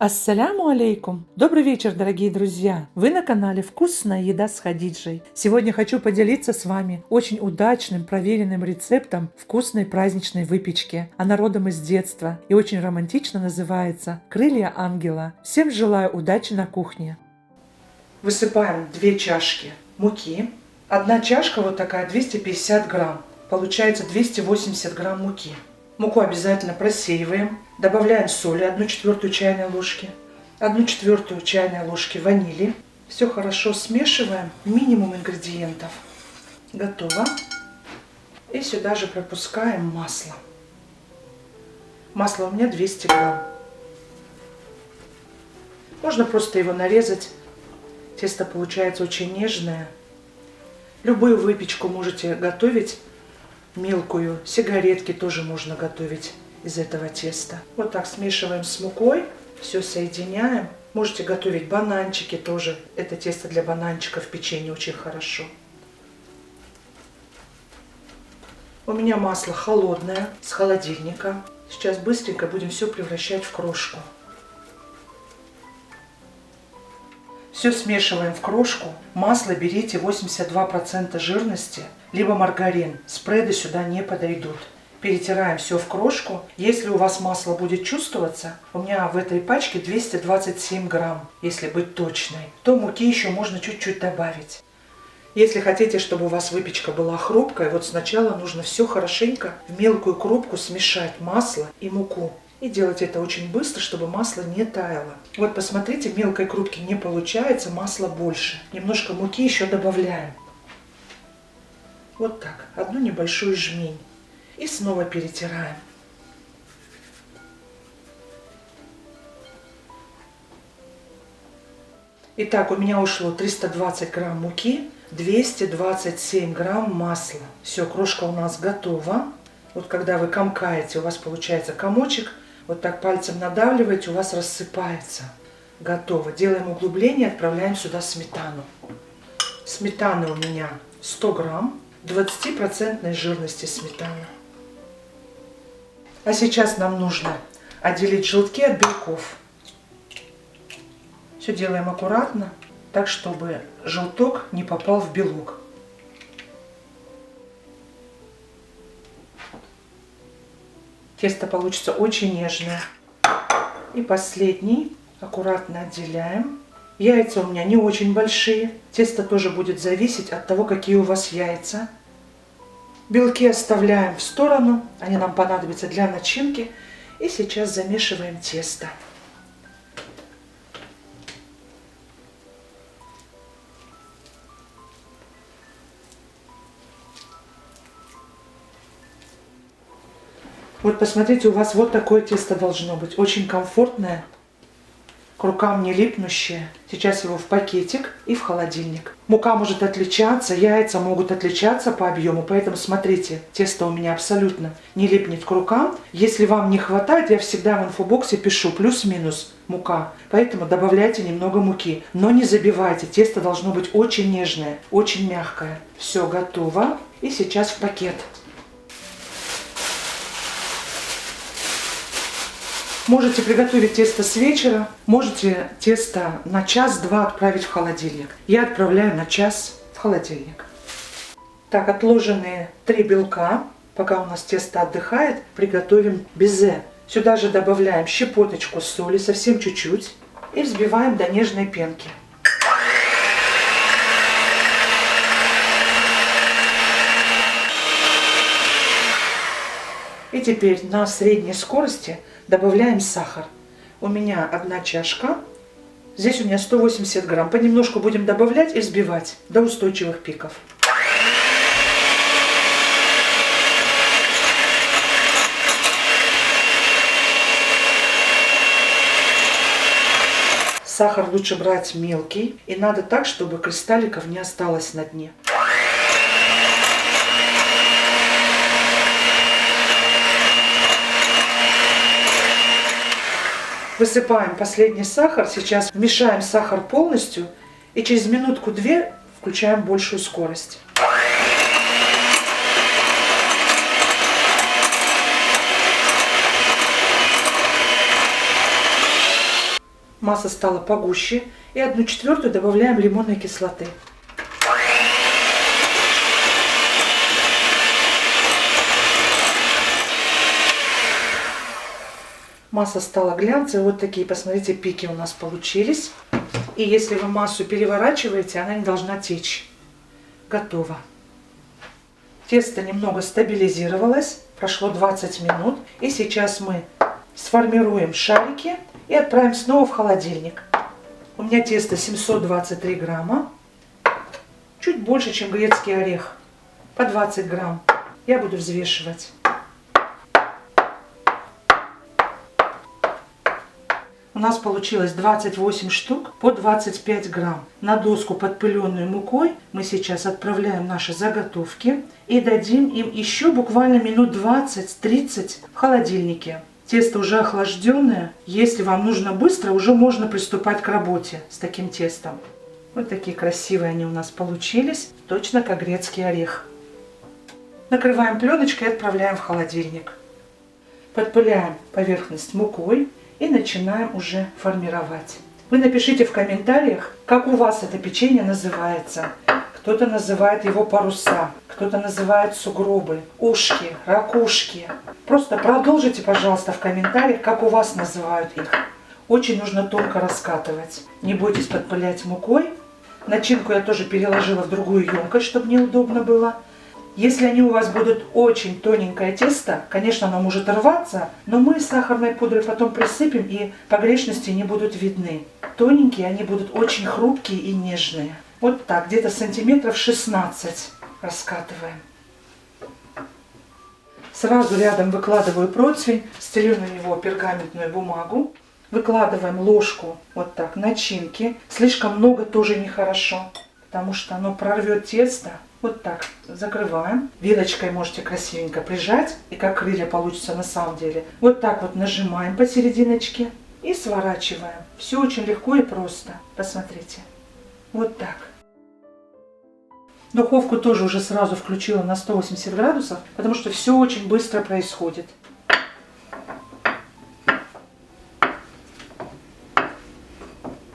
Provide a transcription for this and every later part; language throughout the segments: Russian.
Ассаляму алейкум! Добрый вечер, дорогие друзья! Вы на канале «Вкусная еда с Хадиджей». Сегодня хочу поделиться с вами очень удачным, проверенным рецептом вкусной праздничной выпечки. Она родом из детства и очень романтично называется «Крылья ангела». Всем желаю удачи на кухне! Высыпаем 2 чашки муки. Одна чашка вот такая 250 грамм. Получается 280 грамм муки. Муку обязательно просеиваем. Добавляем соли 1/4 чайной ложки, 1/4 чайной ложки ванили. Все хорошо смешиваем, минимум ингредиентов. Готово. И сюда же пропускаем масло. Масло у меня 200 грамм. Можно просто его нарезать. Тесто получается очень нежное. Любую выпечку можете готовить мелкую. Сигаретки тоже можно готовить из этого теста. Вот так смешиваем с мукой, все соединяем. Можете готовить бананчики тоже. Это тесто для бананчиков, печенье очень хорошо. У меня масло холодное, с холодильника. Сейчас быстренько будем все превращать в крошку. Все смешиваем в крошку. Масло берите 82% жирности, либо маргарин. Спреды сюда не подойдут. Перетираем все в крошку. Если у вас масло будет чувствоваться, у меня в этой пачке 227 грамм, если быть точной, то муки еще можно чуть-чуть добавить. Если хотите, чтобы у вас выпечка была хрупкой, вот сначала нужно все хорошенько в мелкую крупку смешать масло и муку. И делать это очень быстро, чтобы масло не таяло. Вот посмотрите, мелкой крупки не получается, масла больше. Немножко муки еще добавляем. Вот так, одну небольшую жмень. И снова перетираем. Итак, у меня ушло 320 грамм муки, 227 грамм масла. Все, крошка у нас готова. Вот когда вы комкаете, у вас получается комочек. Вот так пальцем надавливаете, у вас рассыпается. Готово. Делаем углубление, отправляем сюда сметану. Сметаны у меня 100 грамм, 20% жирности сметана. А сейчас нам нужно отделить желтки от белков. Все делаем аккуратно, так чтобы желток не попал в белок. Тесто получится очень нежное. И последний аккуратно отделяем. Яйца у меня не очень большие. Тесто тоже будет зависеть от того, какие у вас яйца. Белки оставляем в сторону. Они нам понадобятся для начинки. И сейчас замешиваем тесто. Вот посмотрите, у вас вот такое тесто должно быть. Очень комфортное, к рукам не липнущее. Сейчас его в пакетик и в холодильник. Мука может отличаться, яйца могут отличаться по объему. Поэтому смотрите, тесто у меня абсолютно не липнет к рукам. Если вам не хватает, я всегда в инфобоксе пишу плюс-минус мука. Поэтому добавляйте немного муки. Но не забивайте, тесто должно быть очень нежное, очень мягкое. Все готово. И сейчас в пакет. Можете приготовить тесто с вечера, можете тесто на час-два отправить в холодильник. Я отправляю на час в холодильник. Так, отложенные 3 белка. Пока у нас тесто отдыхает, приготовим безе. Сюда же добавляем щепоточку соли, совсем чуть-чуть. И взбиваем до нежной пенки. И теперь на средней скорости добавляем сахар. У меня 1 чашка. Здесь у меня 180 грамм. Понемножку будем добавлять и взбивать до устойчивых пиков. Сахар лучше брать мелкий. И надо так, чтобы кристалликов не осталось на дне. Высыпаем последний сахар. Сейчас вмешаем сахар полностью. И через минутку-две включаем большую скорость. Масса стала погуще. И 1/4 добавляем лимонной кислоты. Масса стала глянцевой. Вот такие, посмотрите, пики у нас получились. И если вы массу переворачиваете, она не должна течь. Готово. Тесто немного стабилизировалось. Прошло 20 минут. И сейчас мы сформируем шарики и отправим снова в холодильник. У меня тесто 723 грамма. Чуть больше, чем грецкий орех. По 20 грамм. Я буду взвешивать. У нас получилось 28 штук по 25 грамм. На доску, подпыленную мукой, мы сейчас отправляем наши заготовки и дадим им еще буквально минут 20-30 в холодильнике. Тесто уже охлажденное. Если вам нужно быстро, уже можно приступать к работе с таким тестом. Вот такие красивые они у нас получились. Точно как грецкий орех. Накрываем пленочкой и отправляем в холодильник. Подпыляем поверхность мукой. И начинаем уже формировать. Вы напишите в комментариях, как у вас это печенье называется. Кто-то называет его паруса, кто-то называет сугробы, ушки, ракушки. Просто продолжите, пожалуйста, в комментариях, как у вас называют их. Очень нужно тонко раскатывать. Не бойтесь подпылять мукой. Начинку я тоже переложила в другую емкость, чтобы неудобно было. Если они у вас будут очень тоненькое тесто, конечно, оно может рваться, но мы сахарной пудрой потом присыпем, и погрешности не будут видны. Тоненькие они будут очень хрупкие и нежные. Вот так, где-то сантиметров 16 раскатываем. Сразу рядом выкладываю противень, стелю на него пергаментную бумагу. Выкладываем ложку вот так начинки. Слишком много тоже нехорошо, потому что оно прорвет тесто. Вот так закрываем. Вилочкой можете красивенько прижать, и как крылья получится на самом деле. Вот так вот нажимаем посерединочке и сворачиваем. Все очень легко и просто. Посмотрите. Вот так. Духовку тоже уже сразу включила на 180 градусов, потому что все очень быстро происходит.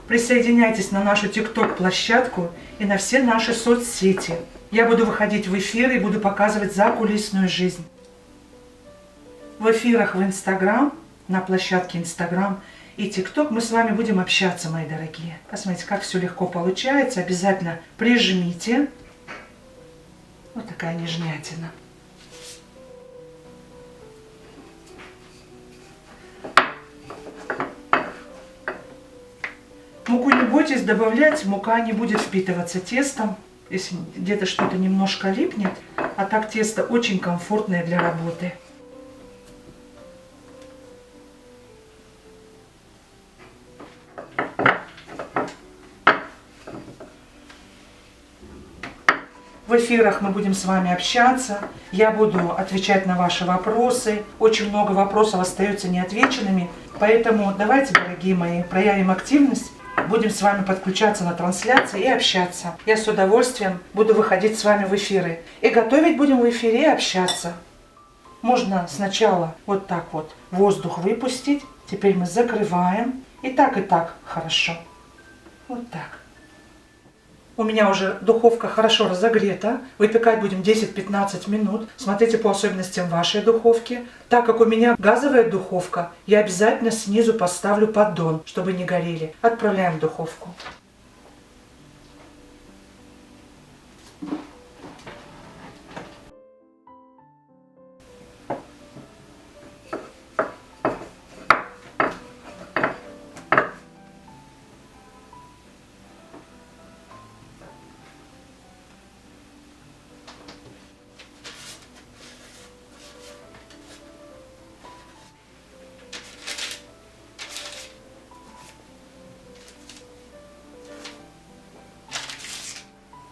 Присоединяйтесь на нашу ТикТок-площадку и на все наши соцсети. Я буду выходить в эфир и буду показывать закулисную жизнь. В эфирах в Инстаграм, на площадке Инстаграм и ТикТок мы с вами будем общаться, мои дорогие. Посмотрите, как все легко получается. Обязательно прижмите. Вот такая нежнятина. Муку не бойтесь добавлять, мука не будет впитываться тестом, если где-то что-то немножко липнет, а так тесто очень комфортное для работы. В эфирах мы будем с вами общаться, я буду отвечать на ваши вопросы. Очень много вопросов остается неотвеченными, поэтому давайте, дорогие мои, проявим активность. Будем с вами подключаться на трансляции и общаться. Я с удовольствием буду выходить с вами в эфиры. И готовить будем в эфире и общаться. Можно сначала вот так вот воздух выпустить. Теперь мы закрываем. И так хорошо. Вот так. У меня уже духовка хорошо разогрета. Выпекать будем 10-15 минут. Смотрите по особенностям вашей духовки. Так как у меня газовая духовка, я обязательно снизу поставлю поддон, чтобы не горели. Отправляем в духовку.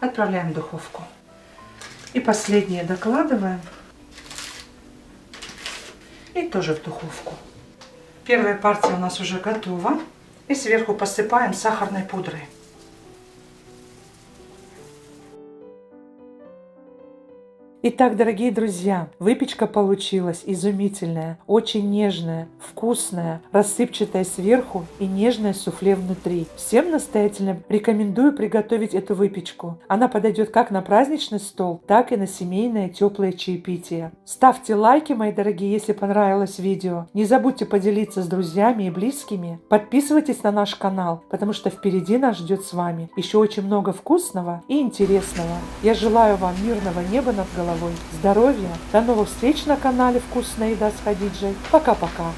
Отправляем в духовку. И последнее докладываем. И тоже в духовку. Первая партия у нас уже готова. И сверху посыпаем сахарной пудрой. . Итак, дорогие друзья, выпечка получилась изумительная, очень нежная, вкусная, рассыпчатая сверху и нежное суфле внутри. Всем настоятельно рекомендую приготовить эту выпечку. Она подойдет как на праздничный стол, так и на семейное теплое чаепитие. Ставьте лайки, мои дорогие, если понравилось видео. Не забудьте поделиться с друзьями и близкими. Подписывайтесь на наш канал, потому что впереди нас ждет с вами еще очень много вкусного и интересного. Я желаю вам мирного неба над головой, здоровья. До новых встреч на канале «Вкусная еда с Хадиджей». Пока-пока.